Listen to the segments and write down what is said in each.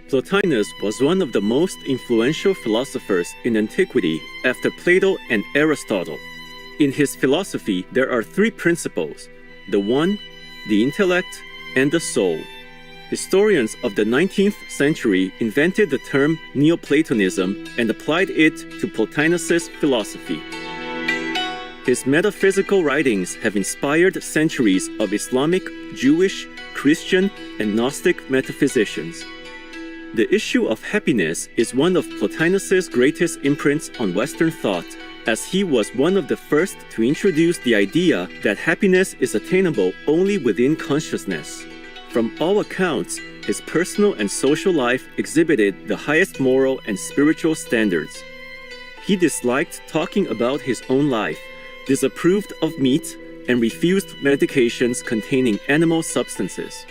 Plotinus was one of the most influential philosophers in antiquity after Plato and Aristotle. In his philosophy, there are three principles: the one, the intellect, and the soul. Historians of the 19th century invented the term Neoplatonism and applied it to Plotinus's philosophy. His metaphysical writings have inspired centuries of Islamic, Jewish, Christian, and Gnostic metaphysicians. The issue of happiness is one of Plotinus's greatest imprints on Western thought, as he was one of the first to introduce the idea that happiness is attainable only within consciousness. From all accounts, his personal and social life exhibited the highest moral and spiritual standards. He disliked talking about his own life, disapproved of meat, and refused medications containing animal substances.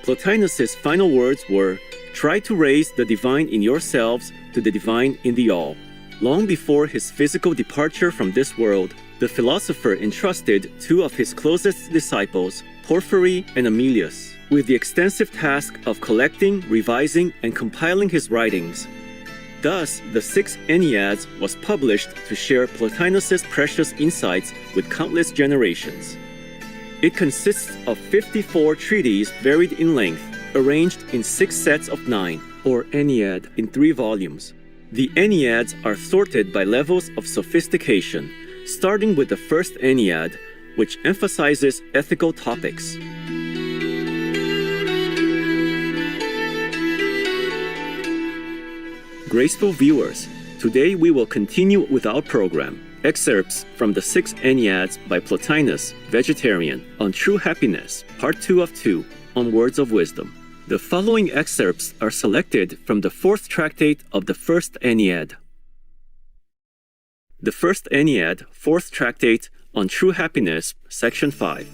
Plotinus's final words were, "Try to raise the divine in yourselves to the divine in the all." Long before his physical departure from this world, the philosopher entrusted two of his closest disciples, Porphyry and Emilius, with the extensive task of collecting, revising, and compiling his writings. Thus, the Six Enneads was published to share Plotinus's precious insights with countless generations. It consists of 54 treatises varied in length, arranged in 6 sets of 9, or Ennead, in 3 volumes. The Enneads are sorted by levels of sophistication, starting with the first Ennead, which emphasizes ethical topics. Graceful viewers, today we will continue with our program. Excerpts from the 6 Enneads by Plotinus, Vegetarian, on True Happiness, Part 2 of 2, on Words of Wisdom. The following excerpts are selected from the 4th tractate of the first Ennead. The first Ennead, 4th tractate, on True Happiness, Section 5.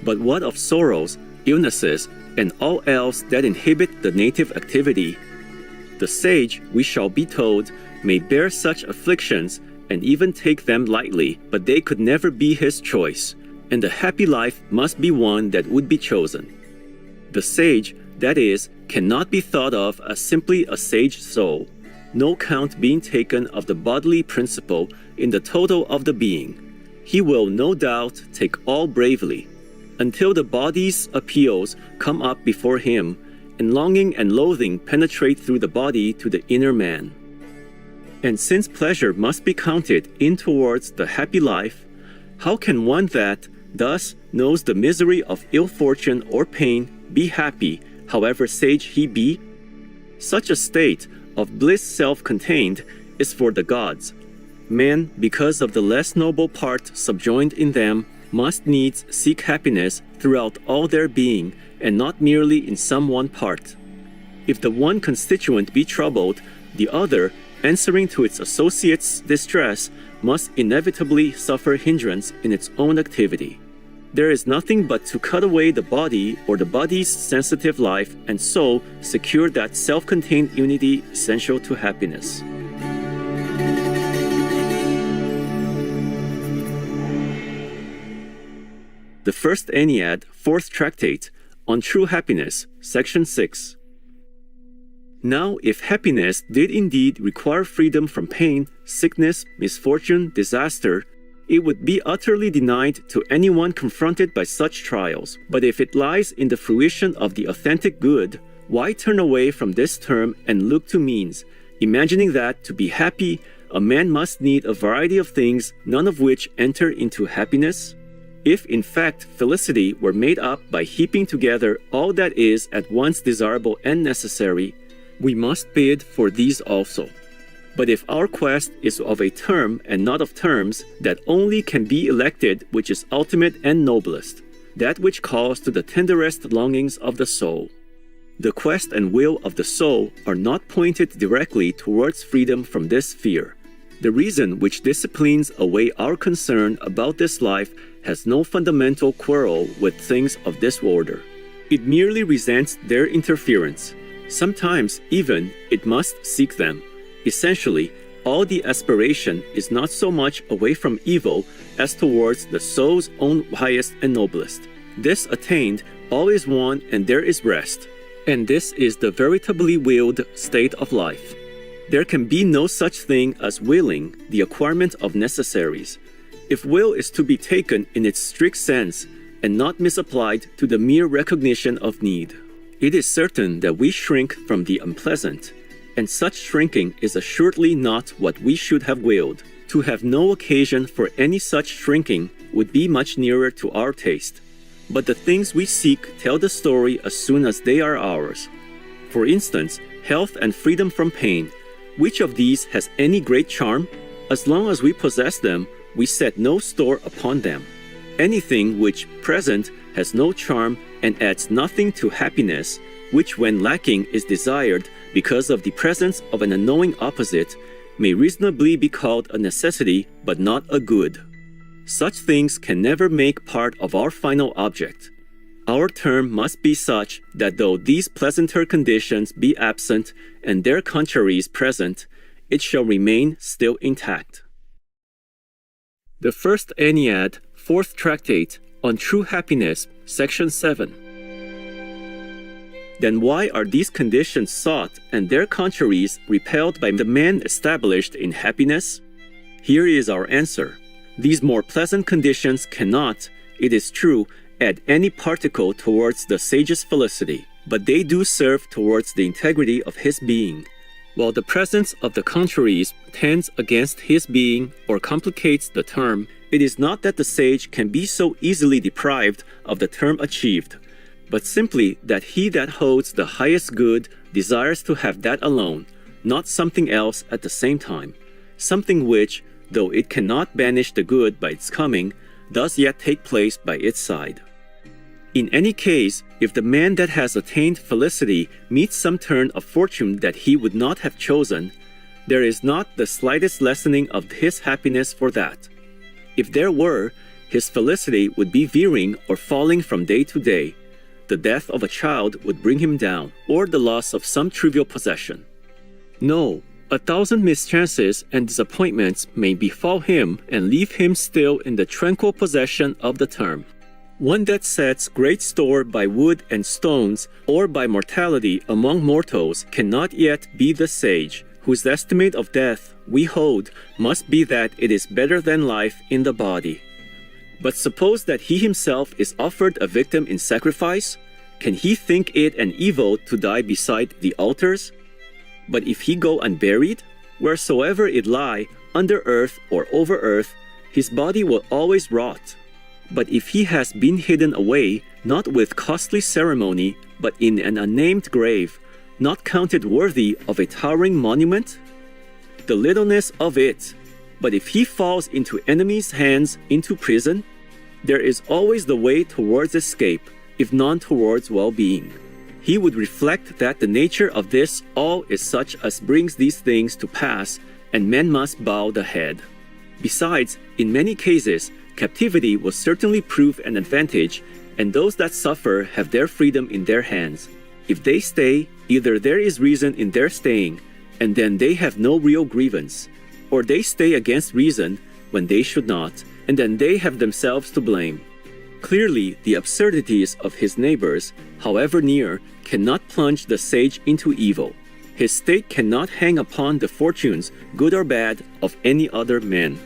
But what of sorrows, illnesses, and all else that inhibit the native activity? The sage, we shall be told, may bear such afflictions and even take them lightly, but they could never be his choice, and the happy life must be one that would be chosen. The sage, that is, cannot be thought of as simply a sage soul, no count being taken of the bodily principle in the total of the being. He will no doubt take all bravely, until the body's appeals come up before him, and longing and loathing penetrate through the body to the inner man. And since pleasure must be counted in towards the happy life, how can one that thus knows the misery of ill fortune or pain be happy, however sage he be? Such a state of bliss self-contained is for the gods. Man, because of the less noble part subjoined in them, must needs seek happiness throughout all their being, and not merely in some one part. If the one constituent be troubled, the other, answering to its associate's distress, must inevitably suffer hindrance in its own activity. There is nothing but to cut away the body or the body's sensitive life, and so secure that self-contained unity essential to happiness. The first Ennead, 4th tractate, on True Happiness, Section 6. Now, if happiness did indeed require freedom from pain, sickness, misfortune, disaster, it would be utterly denied to anyone confronted by such trials. But if it lies in the fruition of the authentic good, why turn away from this term and look to means, imagining that to be happy, a man must need a variety of things, none of which enter into happiness? If in fact felicity were made up by heaping together all that is at once desirable and necessary, we must bid for these also. But if our quest is of a term and not of terms, that only can be elected which is ultimate and noblest, that which calls to the tenderest longings of the soul. The quest and will of the soul are not pointed directly towards freedom from this sphere. The reason which disciplines away our concern about this life has no fundamental quarrel with things of this order. It merely resents their interference. Sometimes, even, it must seek them. Essentially, all the aspiration is not so much away from evil as towards the soul's own highest and noblest. This attained, all is won and there is rest. And this is the veritably willed state of life. There can be no such thing as willing the acquirement of necessaries. If will is to be taken in its strict sense and not misapplied to the mere recognition of need, it is certain that we shrink from the unpleasant, and such shrinking is assuredly not what we should have willed. To have no occasion for any such shrinking would be much nearer to our taste. But the things we seek tell the story as soon as they are ours. For instance, health and freedom from pain. Which of these has any great charm? As long as we possess them, we set no store upon them. Anything which, present, has no charm and adds nothing to happiness, which when lacking is desired because of the presence of an unknowing opposite, may reasonably be called a necessity but not a good. Such things can never make part of our final object. Our term must be such that though these pleasanter conditions be absent and their contraries present, it shall remain still intact. The First Ennead, Fourth Tractate, on True Happiness, Section 7. Then why are these conditions sought and their contraries repelled by the man established in happiness? Here is our answer. These more pleasant conditions cannot, it is true, add any particle towards the sage's felicity, but they do serve towards the integrity of his being, while the presence of the contraries tends against his being or complicates the term. It is not that the sage can be so easily deprived of the term achieved, but simply that he that holds the highest good desires to have that alone, not something else at the same time, something which, though it cannot banish the good by its coming, does yet take place by its side. In any case, if the man that has attained felicity meets some turn of fortune that he would not have chosen, there is not the slightest lessening of his happiness for that. If there were, his felicity would be veering or falling from day to day. The death of a child would bring him down, or the loss of some trivial possession. No, 1,000 mischances and disappointments may befall him and leave him still in the tranquil possession of the term. One that sets great store by wood and stones, or by mortality among mortals, cannot yet be the sage, whose estimate of death, we hold, must be that it is better than life in the body. But suppose that he himself is offered a victim in sacrifice, can he think it an evil to die beside the altars? But if he go unburied, wheresoever it lie, under earth or over earth, his body will always rot. But if he has been hidden away, not with costly ceremony, but in an unnamed grave, not counted worthy of a towering monument? The littleness of it! But if he falls into enemies' hands, into prison, there is always the way towards escape, if none towards well-being. He would reflect that the nature of this all is such as brings these things to pass, and men must bow the head. Besides, in many cases, captivity will certainly prove an advantage, and those that suffer have their freedom in their hands. If they stay, either there is reason in their staying, and then they have no real grievance, or they stay against reason when they should not, and then they have themselves to blame. Clearly, the absurdities of his neighbors, however near, cannot plunge the sage into evil. His state cannot hang upon the fortunes, good or bad, of any other man.